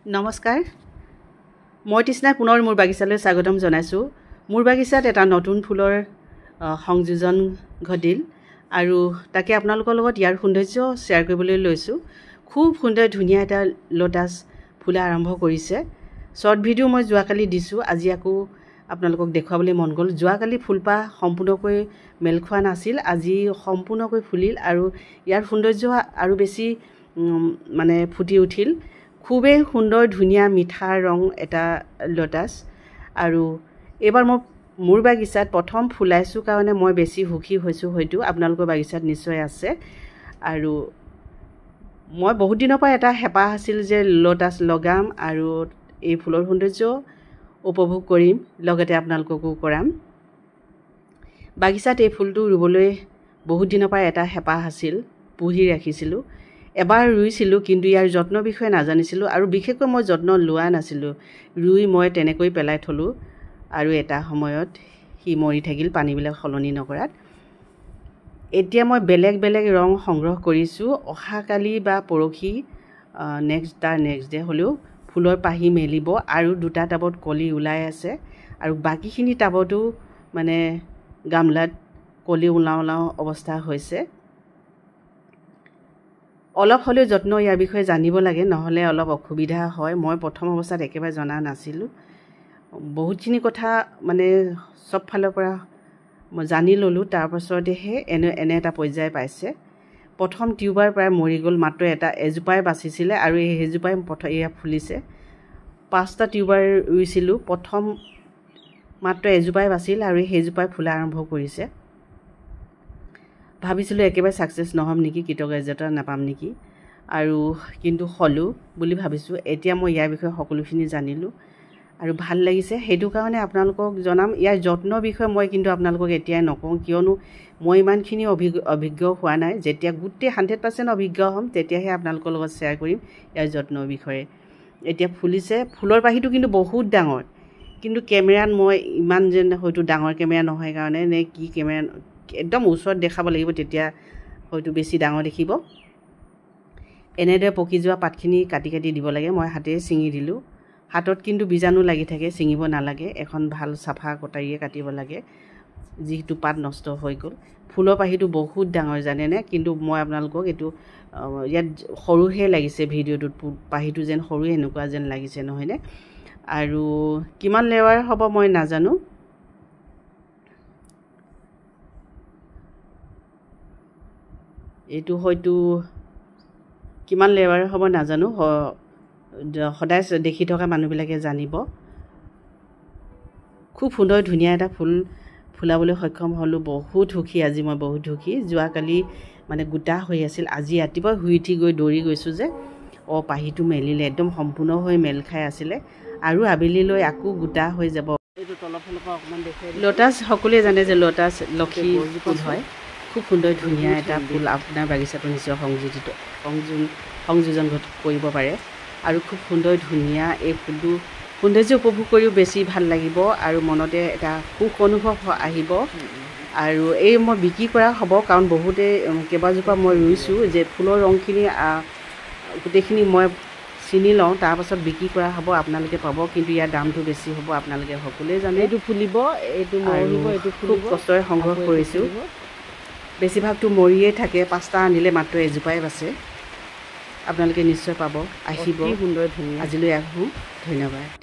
নমস্কাৰ মই তৃষ্ণাই পুনৰ মোৰ বাগিচালৈ স্বাগতম জনাইছোঁ মোৰ বাগিচাত এটা নতুন ফুলৰ সংযোজন ঘটিল আৰু তাকে আপোনালোকৰ লগত ইয়াৰ সৌন্দৰ্য শ্বেয়াৰ কৰিবলৈ লৈছোঁ খুব সুন্দৰ ধুনীয়া এটা লোটাছ ফুলা আৰম্ভ কৰিছে শৰ্ট ভিডিঅ' মই যোৱাকালি দিছোঁ আজি আকৌ আপোনালোকক দেখুৱাবলৈ মন গ'ল যোৱাকালি ফুলপাহ সম্পূৰ্ণকৈ মেল খোৱা নাছিল আজি সম্পূৰ্ণকৈ ফুলিল আৰু ইয়াৰ সৌন্দৰ্য আৰু বেছি মানে ফুটি উঠিল খুবেই সুন্দৰ ধুনীয়া মিঠা ৰং এটা লোটাছ আৰু এবাৰ মই মোৰ বাগিচাত প্ৰথম ফুলাইছোঁ কাৰণে মই বেছি সুখী হৈছোঁ হয়তো আপোনালোকৰ বাগিচাত নিশ্চয় আছে আৰু মই বহুত দিনৰ পৰা এটা হেঁপাহ আছিল যে লোটাছ লগাম আৰু এই ফুলৰ সৌন্দৰ্য উপভোগ কৰিম লগতে আপোনালোককো কৰাম বাগিচাত এই ফুলটো ৰুবলৈ বহুত দিনৰ পৰা এটা হেঁপাহ আছিল পুহি ৰাখিছিলোঁ এবাৰ ৰুইছিলোঁ কিন্তু ইয়াৰ যত্নৰ বিষয়ে নাজানিছিলোঁ আৰু বিশেষকৈ মই যত্ন লোৱা নাছিলোঁ ৰুই মই তেনেকৈ পেলাই থলোঁ আৰু এটা সময়ত সি মৰি থাকিল পানীবিলাক সলনি নকৰাত এতিয়া মই বেলেগ বেলেগ ৰং সংগ্ৰহ কৰিছোঁ অহাকালি বা পৰহি নেক্সট ডে হ'লেও ফুলৰ পাহি মেলিব আৰু দুটা টাবত কলি ওলাই আছে আৰু বাকীখিনি টাবতো মানে গামলাত কলি ওলাও অৱস্থা হৈছে অলপ হ'লেও যত্ন ইয়াৰ বিষয়ে জানিব লাগে নহ'লে অলপ অসুবিধা হয় মই প্ৰথম অৱস্থাত একেবাৰে জনা নাছিলোঁ বহুতখিনি কথা মানে সব ফালৰ পৰা মই জানি ল'লোঁ তাৰপাছতেহে এনে এটা পৰ্যায় পাইছে প্ৰথম টিউবাৰ প্ৰায় মৰি গ'ল মাত্ৰ এজোপাই বাচিছিলে আৰু সেইজোপাই এয়া ফুলিছে 5টা টিউবাৰ ৰুইছিলোঁ প্ৰথম মাত্ৰ এজোপাই বাছিল আৰু সেইজোপাই ফুলা আৰম্ভ কৰিছে ভাবিছিলোঁ একেবাৰে ছাকচেছ নহ'ম নেকি কৃতকাৰ্যতা নাপাম নেকি আৰু কিন্তু হ'লোঁ বুলি ভাবিছোঁ এতিয়া মই ইয়াৰ বিষয়ে সকলোখিনি জানিলোঁ আৰু ভাল লাগিছে সেইটো কাৰণে আপোনালোকক জনাম ইয়াৰ যত্নৰ বিষয়ে মই কিন্তু আপোনালোকক এতিয়াই নকওঁ কিয়নো মই ইমানখিনি অভিজ্ঞ হোৱা নাই যেতিয়া গোটেই 100% অভিজ্ঞ হ'ম তেতিয়াহে আপোনালোকৰ লগত শ্বেয়াৰ কৰিম ইয়াৰ যত্নৰ বিষয়ে এতিয়া ফুলিছে ফুলৰ পাহিটো কিন্তু বহুত ডাঙৰ কিন্তু কেমেৰাত মই ইমান যেন হয়তো ডাঙৰ কেমেৰা নহয় কাৰণে নে কি কেমেৰা একদম ওচৰত দেখাব লাগিব তেতিয়া হয়তো বেছি ডাঙৰ দেখিব এনেদৰে পকি যোৱা পাতখিনি কাটি দিব লাগে মই হাতেৰে ছিঙি দিলোঁ হাতত কিন্তু বীজাণু লাগি থাকে ছিঙিব নালাগে এখন ভাল চাফা কটাৰীয়ে কাটিব লাগে যিটো পাত নষ্ট হৈ গ'ল ফুলৰ পাহিটো বহুত ডাঙৰ জানেনে কিন্তু মই আপোনালোকক এইটো ইয়াত সৰুহে লাগিছে ভিডিঅ'টোত পাহিটো যেন সৰু এনেকুৱা যেন লাগিছে নহয়নে আৰু কিমান লেয়াৰ হ'ব মই নাজানো এইটো হয়তো কিমান লেয়াৰ হ'ব নাজানো সদায় দেখি থকা মানুহবিলাকে জানিব খুব সুন্দৰ ধুনীয়া এটা ফুল ফুলাবলৈ সক্ষম হ'লোঁ বহুত সুখী আজি মই বহুত সুখী যোৱাকালি মানে গোটা হৈ আছিল আজি ৰাতিপুৱা শুই উঠি গৈ দৌৰি গৈছোঁ যে পাহিটো মেলিলে একদম সম্পূৰ্ণ হৈ মেল খাই আছিলে আৰু আবেলিলৈ আকৌ গোটা হৈ যাব এইটো তলৰ ফালৰ পৰা অকণমান দেখুৱাই লোটাছ সকলোৱে জানে যে লোটাছ লক্ষী ফুল হয় খুব সুন্দৰ ধুনীয়া এটা ফুল আপোনাৰ বাগিচাটো নিশ্চয় সংযোজন কৰিব পাৰে আৰু খুব সুন্দৰ ধুনীয়া এই ফুলটো সৌন্দৰ্য উপভোগ কৰিও বেছি ভাল লাগিব আৰু মনতে এটা সুখ অনুভৱ আহিব আৰু এই মই বিক্ৰী কৰা হ'ব কাৰণ বহুতে কেইবাজোপা মই ৰুইছোঁ যে ফুলৰ ৰংখিনি গোটেইখিনি মই চিনি লওঁ তাৰপাছত বিক্ৰী কৰা হ'ব আপোনালোকে পাব কিন্তু ইয়াৰ দামটো বেছি হ'ব আপোনালোকে সকলোৱে জানে এইটো ফুলিব এইটো মৰিব এইটো খুব কষ্টৰে সংগ্ৰহ কৰিছোঁ বেছিভাগটো মৰিয়ে থাকে 5টা আনিলে মাত্ৰ এজোপাই বাছে আপোনালোকে নিশ্চয় পাব আহিব সুন্দৰ ধুনীয়া আজিলৈ আহোঁ ধন্যবাদ